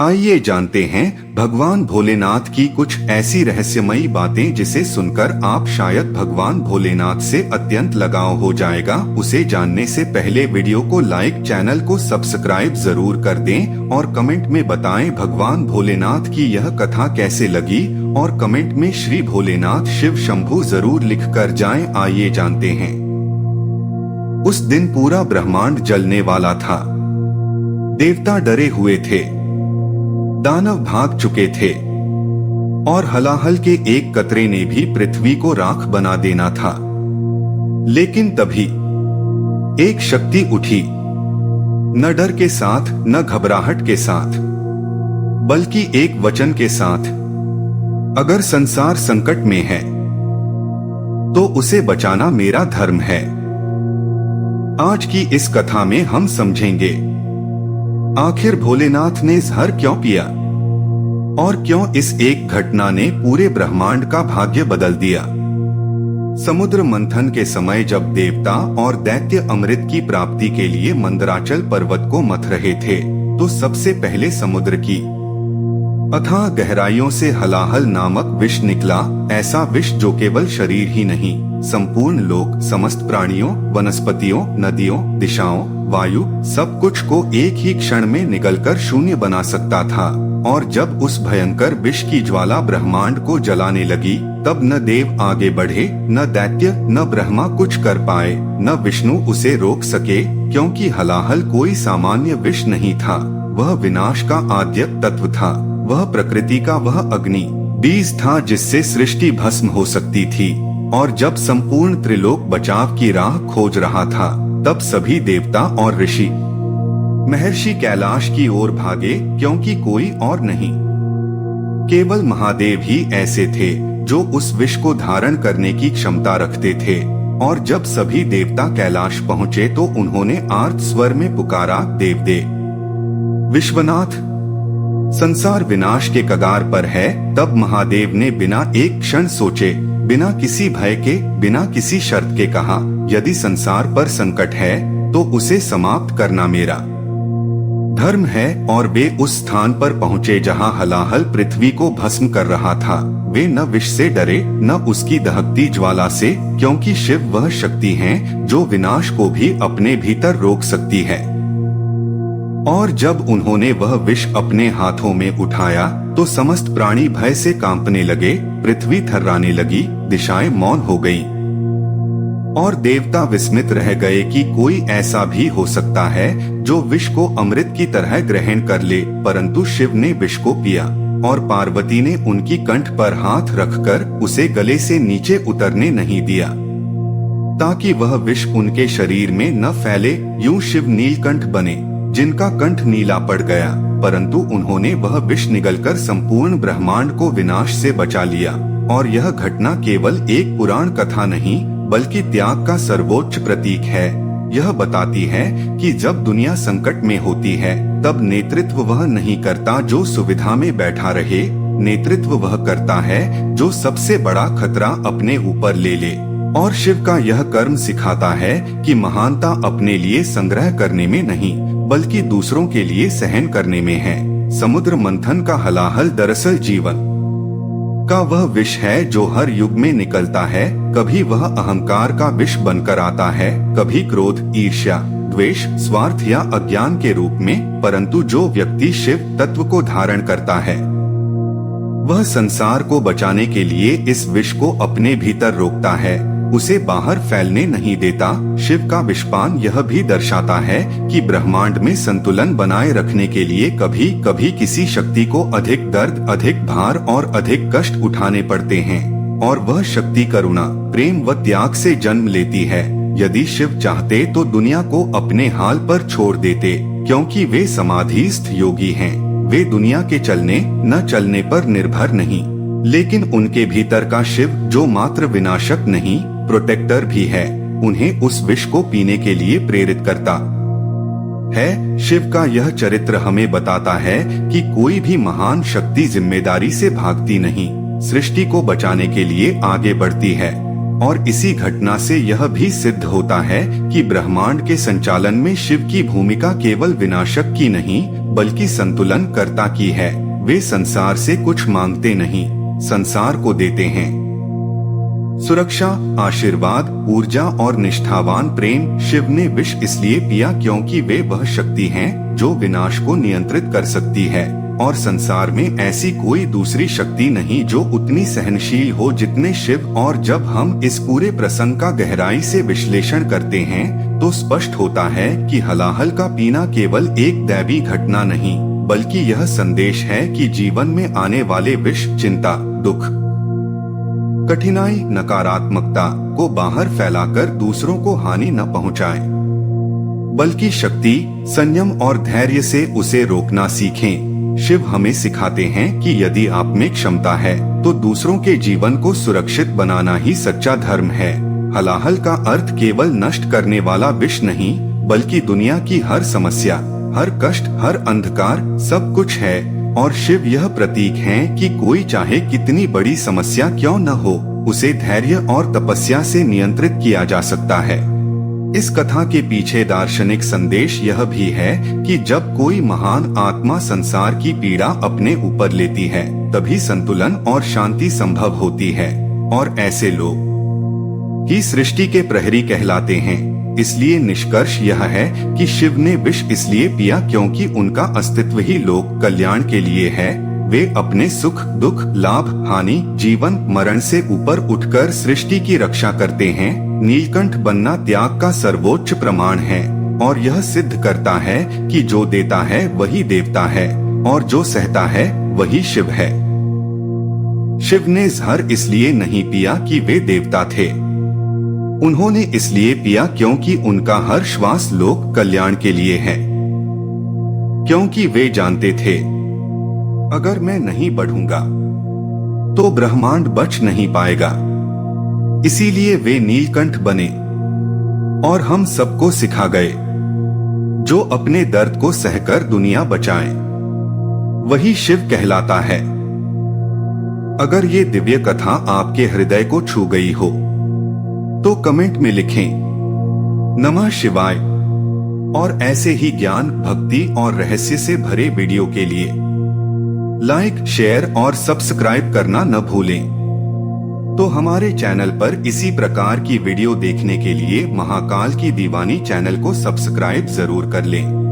आइए जानते हैं भगवान भोलेनाथ की कुछ ऐसी रहस्यमयी बातें जिसे सुनकर आप शायद भगवान भोलेनाथ से अत्यंत लगाव हो जाएगा। उसे जानने से पहले वीडियो को लाइक, चैनल को सब्सक्राइब जरूर कर दें और कमेंट में बताएं भगवान भोलेनाथ की यह कथा कैसे लगी, और कमेंट में श्री भोलेनाथ शिव शंभू जरूर लिख कर जाएं। आइए जानते हैं। उस दिन पूरा ब्रह्मांड जलने वाला था। देवता डरे हुए थे, दानव भाग चुके थे और हलाहल के एक कतरे ने भी पृथ्वी को राख बना देना था। लेकिन तभी एक शक्ति उठी, न डर के साथ न घबराहट के साथ, बल्कि एक वचन के साथ। अगर संसार संकट में है तो उसे बचाना मेरा धर्म है। आज की इस कथा में हम समझेंगे आखिर भोलेनाथ ने जहर क्यों पिया और क्यों इस एक घटना ने पूरे ब्रह्मांड का भाग्य बदल दिया। समुद्र मंथन के समय जब देवता और दैत्य अमृत की प्राप्ति के लिए मंदराचल पर्वत को मथ रहे थे, तो सबसे पहले समुद्र की अथाह गहराइयों से हलाहल नामक विष निकला। ऐसा विष जो केवल शरीर ही नहीं, संपूर्ण लोक, समस्त प्राणियों, वनस्पतियों, नदियों, दिशाओं, वायु, सब कुछ को एक ही क्षण में निगलकर शून्य बना सकता था। और जब उस भयंकर विष की ज्वाला ब्रह्मांड को जलाने लगी, तब न देव आगे बढ़े, न दैत्य, न ब्रह्मा कुछ कर पाए, न विष्णु उसे रोक सके, क्योंकि हलाहल कोई सामान्य विष नहीं था। वह विनाश का आद्य तत्व था। वह प्रकृति का वह अग्नि बीज था जिससे सृष्टि भस्म हो सकती थी। और जब संपूर्ण त्रिलोक बचाव की राह खोज रहा था, तब सभी देवता और ऋषि महर्षि कैलाश की ओर भागे, क्योंकि कोई और नहीं, केवल महादेव ही ऐसे थे जो उस विष को धारण करने की क्षमता रखते थे। और जब सभी देवता कैलाश पहुँचे तो उन्होंने आर्त स्वर में पुकारा, देवदेव विश्वनाथ, संसार विनाश के कगार पर है। तब महादेव ने बिना एक क्षण सोचे, बिना किसी भय के, बिना किसी शर्त के कहा, यदि संसार पर संकट है तो उसे समाप्त करना मेरा धर्म है। और वे उस स्थान पर पहुँचे जहाँ हलाहल पृथ्वी को भस्म कर रहा था। वे न विष से डरे, न उसकी दहकती ज्वाला से, क्योंकि शिव वह शक्ति है जो विनाश को भी अपने भीतर रोक सकती है। और जब उन्होंने वह विष अपने हाथों में उठाया तो समस्त प्राणी भय से कांपने लगे, पृथ्वी थर्राने लगी, दिशाएं मौन हो गईं। और देवता विस्मित रह गए कि कोई ऐसा भी हो सकता है जो विष को अमृत की तरह ग्रहण कर ले। परंतु शिव ने विष को पिया और पार्वती ने उनकी कंठ पर हाथ रखकर उसे गले से नीचे उतरने नहीं दिया, ताकि वह विष उनके शरीर में न फैले। यूं शिव नीलकंठ बने, जिनका कंठ नीला पड़ गया, परंतु उन्होंने वह विष निगलकर संपूर्ण ब्रह्मांड को विनाश से बचा लिया। और यह घटना केवल एक पुराण कथा नहीं, बल्कि त्याग का सर्वोच्च प्रतीक है। यह बताती है कि जब दुनिया संकट में होती है, तब नेतृत्व वह नहीं करता जो सुविधा में बैठा रहे, नेतृत्व वह करता है जो सबसे बड़ा खतरा अपने ऊपर ले ले। और शिव का यह कर्म सिखाता है कि महानता अपने लिए संग्रह करने में नहीं, बल्कि दूसरों के लिए सहन करने में है। समुद्र मंथन का हलाहल दरअसल जीवन का वह विष है जो हर युग में निकलता है। कभी वह अहंकार का विष बनकर आता है, कभी क्रोध, ईर्ष्या, द्वेष, स्वार्थ या अज्ञान के रूप में। परंतु जो व्यक्ति शिव तत्व को धारण करता है, वह संसार को बचाने के लिए इस विष को अपने भीतर रोकता है, उसे बाहर फैलने नहीं देता। शिव का विषपान यह भी दर्शाता है कि ब्रह्मांड में संतुलन बनाए रखने के लिए कभी कभी किसी शक्ति को अधिक दर्द, अधिक भार और अधिक कष्ट उठाने पड़ते हैं। और वह शक्ति करुणा, प्रेम व त्याग से जन्म लेती है। यदि शिव चाहते तो दुनिया को अपने हाल पर छोड़ देते, क्योंकि वे समाधिस्थ योगी हैं। वे दुनिया के चलने न चलने पर निर्भर नहीं, लेकिन उनके भीतर का शिव जो मात्र विनाशक नहीं, प्रोटेक्टर भी है, उन्हें उस विष को पीने के लिए प्रेरित करता है। शिव का यह चरित्र हमें बताता है कि कोई भी महान शक्ति जिम्मेदारी से भागती नहीं, सृष्टि को बचाने के लिए आगे बढ़ती है। और इसी घटना से यह भी सिद्ध होता है कि ब्रह्मांड के संचालन में शिव की भूमिका केवल विनाशक की नहीं, बल्कि संतुलन कर्ता की है। वे संसार से कुछ मांगते नहीं, संसार को देते हैं। सुरक्षा, आशीर्वाद, ऊर्जा और निष्ठावान प्रेम। शिव ने विष इसलिए पिया क्योंकि वे वह शक्ति हैं जो विनाश को नियंत्रित कर सकती है, और संसार में ऐसी कोई दूसरी शक्ति नहीं जो उतनी सहनशील हो जितने शिव। और जब हम इस पूरे प्रसंग का गहराई से विश्लेषण करते हैं तो स्पष्ट होता है कि हलाहल का पीना केवल एक दैवी घटना नहीं, बल्कि यह संदेश है कि जीवन में आने वाले विष, चिंता, दुख, कठिनाई, नकारात्मकता को बाहर फैलाकर दूसरों को हानि न पहुंचाए, बल्कि शक्ति, संयम और धैर्य से उसे रोकना सीखें। शिव हमें सिखाते हैं कि यदि आप में क्षमता है तो दूसरों के जीवन को सुरक्षित बनाना ही सच्चा धर्म है। हलाहल का अर्थ केवल नष्ट करने वाला विष नहीं, बल्कि दुनिया की हर समस्या, हर कष्ट, हर अंधकार, सब कुछ है। और शिव यह प्रतीक हैं कि कोई चाहे कितनी बड़ी समस्या क्यों न हो, उसे धैर्य और तपस्या से नियंत्रित किया जा सकता है। इस कथा के पीछे दार्शनिक संदेश यह भी है कि जब कोई महान आत्मा संसार की पीड़ा अपने ऊपर लेती है, तभी संतुलन और शांति संभव होती है, और ऐसे लोग ही सृष्टि के प्रहरी कहलाते हैं। इसलिए निष्कर्ष यह है कि शिव ने विष इसलिए पिया क्योंकि उनका अस्तित्व ही लोक कल्याण के लिए है। वे अपने सुख, दुख, लाभ, हानि, जीवन, मरण से ऊपर उठकर सृष्टि की रक्षा करते हैं। नीलकंठ बनना त्याग का सर्वोच्च प्रमाण है, और यह सिद्ध करता है कि जो देता है वही देवता है, और जो सहता है वही शिव है। शिव ने जहर इसलिए नहीं पिया कि वे देवता थे, उन्होंने इसलिए पिया क्योंकि उनका हर श्वास लोक कल्याण के लिए है। क्योंकि वे जानते थे, अगर मैं नहीं बढ़ूंगा तो ब्रह्मांड बच नहीं पाएगा। इसीलिए वे नीलकंठ बने और हम सबको सिखा गए, जो अपने दर्द को सहकर दुनिया बचाए वही शिव कहलाता है। अगर ये दिव्य कथा आपके हृदय को छू गई हो तो कमेंट में लिखें नमः शिवाय। और ऐसे ही ज्ञान, भक्ति और रहस्य से भरे वीडियो के लिए लाइक, शेयर और सब्सक्राइब करना न भूलें। तो हमारे चैनल पर इसी प्रकार की वीडियो देखने के लिए महाकाल की दीवानी चैनल को सब्सक्राइब जरूर कर लें।